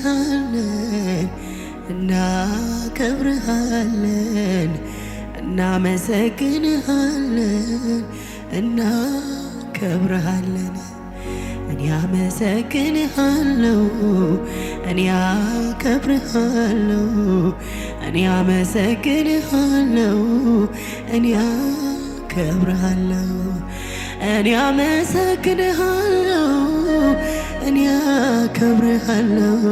እናመሰግንሃለን እናከብርሃለን እናመሰግንሃለን እናከብርሃለን እኔ አመሰግንሃለሁ እኔ አከብርሃለሁ እኔ አመሰግንሃለሁ እኔ አከብርሃለሁ እኔ አመሰግንሃለሁ እኔ አከብርሃለሁ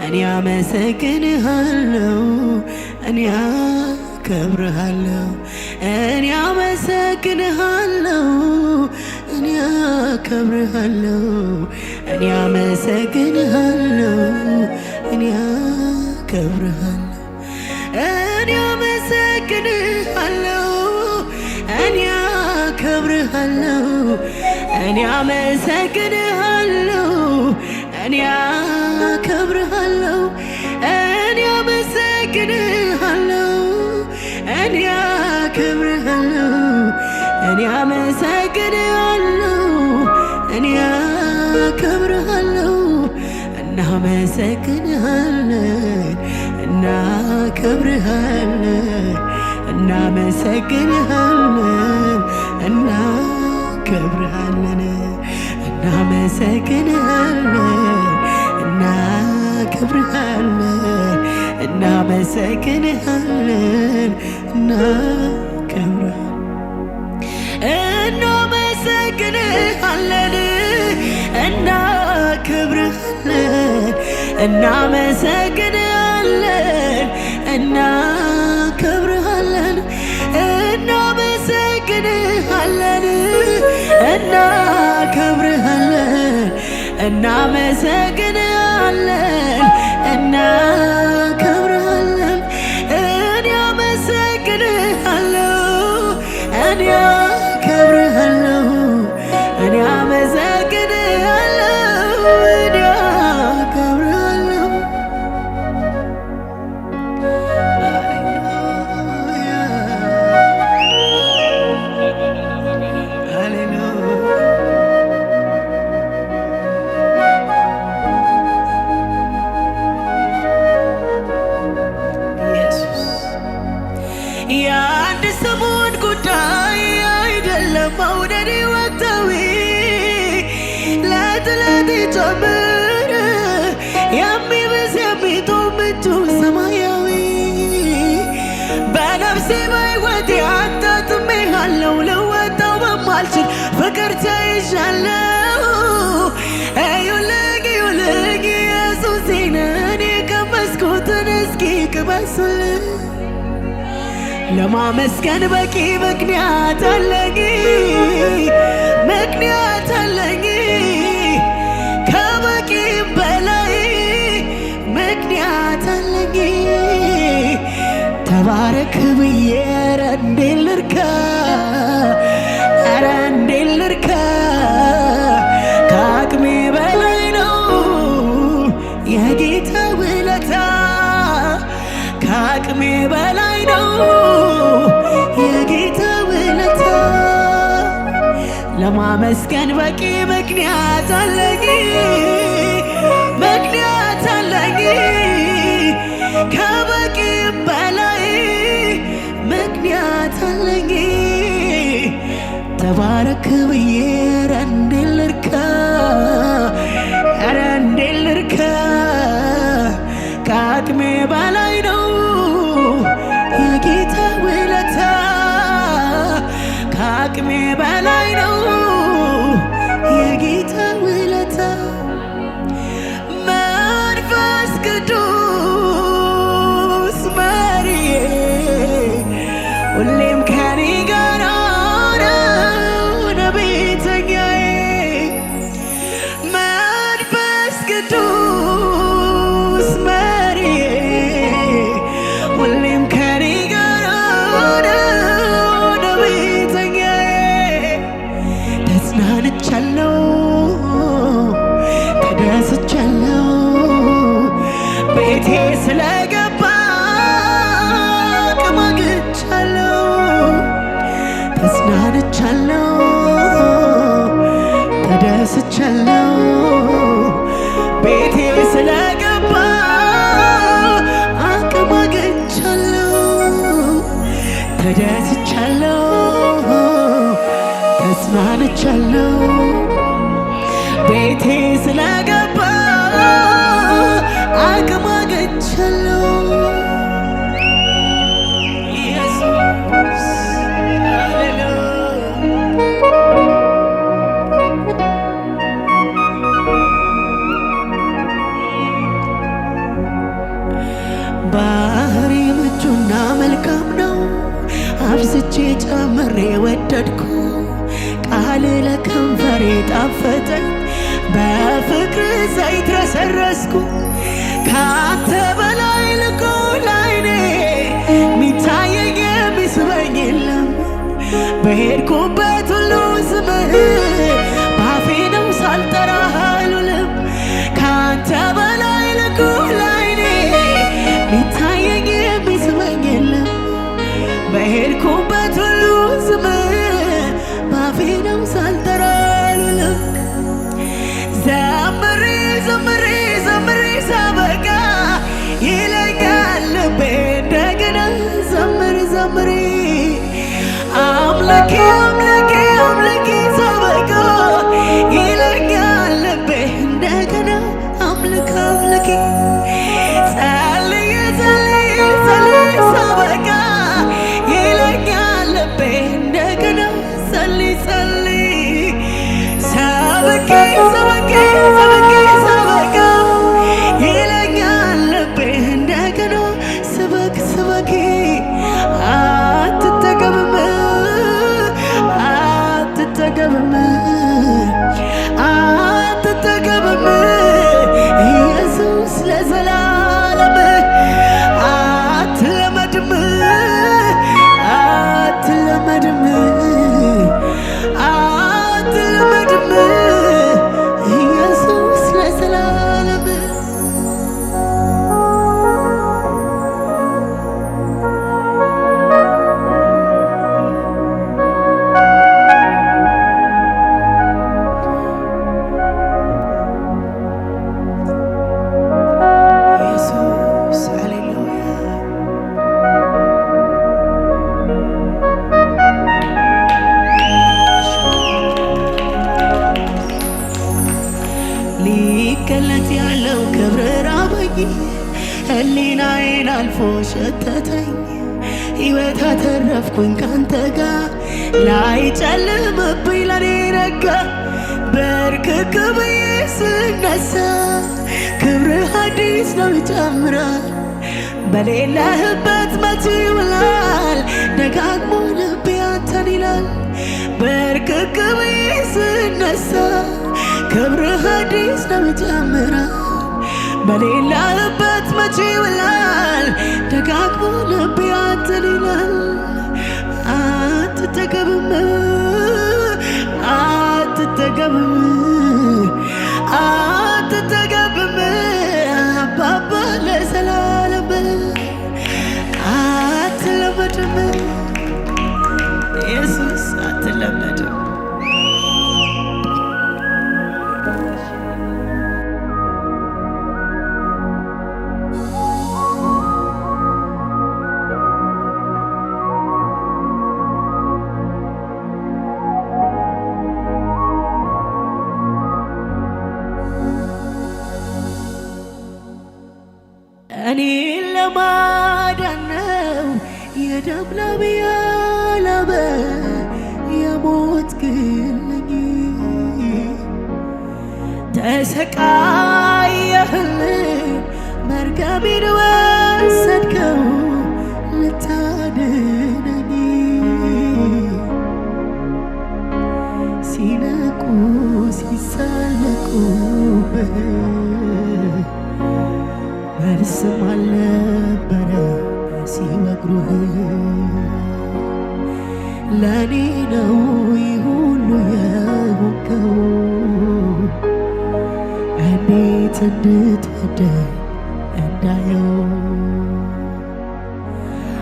እኔ አመሰግንሃለሁ እኔ አከብርሃለሁ እኔ አመሰግንሃለሁ እኔ አከብርሃለሁ እኔ አመሰግንሃለሁ እኔ አከብርሃለሁ እኔ አመሰግንሃለሁ እኔ አከብርሃለሁ እኔ አመሰግንሃለሁ እኔ አከብርሃለሁ እኔ አመሰግንሃለሁ እኔ አከብርሃለሁ እኔ አመሰግንሃለሁ እኔ አከብርሃለሁ እናመሰግንሃለን እናከብርሃለን እናመሰግንሃለን እናከብርሃለን እናመሰግንሃለን እናከብርሃለን እናመሰግንሃለን እናከብርሃለን እናመሰግንሃለን እናከብርሃለን እናመሰግንሃለን እናከብርሃለን እናመሰግንሃለን እናከብርሃለን እናመሰግንሃለን እናከብርሃለን እኔ አመሰግንሃለሁ እኔ አከብርሃለሁ እኔ አመሰግንሃለሁ እኔ አከብርሃለሁ የአንድ ሰሞን ጉዳይ አይደለም መውደድ ወቅታዊ ለጥለት ጨምር የሚብስ የሚጦም ምንጩ ሰማያዊ በነፍሴ በሕይወቴ አጣጥሜሃለሁ ልወጣው በማልችል ፍቅር ተይዣለሁ እዩልኝ እዩልኝ ኢየሱሴን እኔ ቀመስኩትን እስኪ ቅመሱልኝ ለማመስገን በቂ ምክንያት አለኝ ምክንያት አለኝ ከበቂም በላይ ምክንያት አለኝ ተባረክ ብዬ ኧረ እንዴት ልርካ ኧረ እንዴት ልርካ ከአቅሜ በላይ ነው የጌታ ውለታ ከአቅሜ በላይ ነው የጌታ ውለታ ለማመስገን በቂ ምክንያት አለኝ ምክንያት አለኝ ከበቂም በላይ ምክንያት አለኝ ተባረክ ብዬ ኧረ እንዴት ልርካ ኧረ እንዴት ልርካ ከአቅሜ በላይ ነው የጌታ ውለታ ከአቅሜ በላይ ነው የጌታ ውለታ አይቻለሁ ቤቴ ስለገባ አቅም አግኝቻለሁ ኢየሱስ ሃሌሉያ ባህሪ ምቹና መልካም ነው አብዝቼ ጨምሬ ወደድኩ ቃል ለከንፈሬ ጣፈጠኝ በፍቅር ዘይት ረሰረስኩ ካንተ በላይ ልቆ ላይኔ ሚታየኝ የሚስበኝ የለም በሄድኩበት ሁሉ ስምህ ባፌ ነው ሳልጠራህ አልውልም ካንተ በላይ ልቆ ላይኔ ሚታየኝ የሚስበኝ የለም በሄድኩበት ሁሉ ስምህ ባፌ ነው ሳልጠራህ አልውልም ዘምሬ ዘምሬ ዘምሬ ሳበቃ ይለኛል ልቤ እንደገና ዘምር ዘምሬ አምላኬ አምላኬ አምላኬ ሳበቃ ይለኛል ልቤ እንደገና አምልክ አምልኬ ጸልዬ ጸልዬ ጸልዬ ሳበቃ ይለኛል ልቤ እንደገና ጸልይ ጸልይ ሰበኬ ሰበኬ ሰበኬ ሳበቃ ይለኛል ልቤ እንደገና ስበክ ስበኬ አትጠገብም አትጠገብም አትጠገብም ኢየሱስ ለዘላለም አትለመድም አትለመድም አትለመድም ኢየሱስ ለዘላለም ኢየሱስ ሃሌሉያ ሊገለጥ ያለው ክብር ራበኝ ሕሊናዬን አልፎ ሸተተኝ ሕይወት አተረፍኩኝ ካንተ ጋር ላይጨልምብኝ ለኔ ነጋ በርክክ ብዬ ስነሳ ክብርህ አዲስ ነው ይጨምራል በሌለህበት መቼ ይውላል ደጋግሞ ልቤ አንተን ይላል በርክክ ብዬ ስነሳ ክብርህ አዲስ ነው ይጨምራል በሌለህበት መቼ ይውላል ደጋግሞ ልቤ አንተን ይላል አትጠገብም አትጠገብም አትጠገብም አባባ ለዘላለም አትለመድም ኢየሱስ አትለመድም እኔን ለማዳን ነው የደም ላብ ያላበ የሞትክልኝ ተሰቃየህልኝ መርገሜን ወሰድከው ልታድነኝ ሲነቁ ሲሳለቁብህ መልስም አልነበረ ሲመክሩህ ለኔ ነው ይህ ሁሉ የሆንከው እንዴት እንድትወደኝ እንዳየው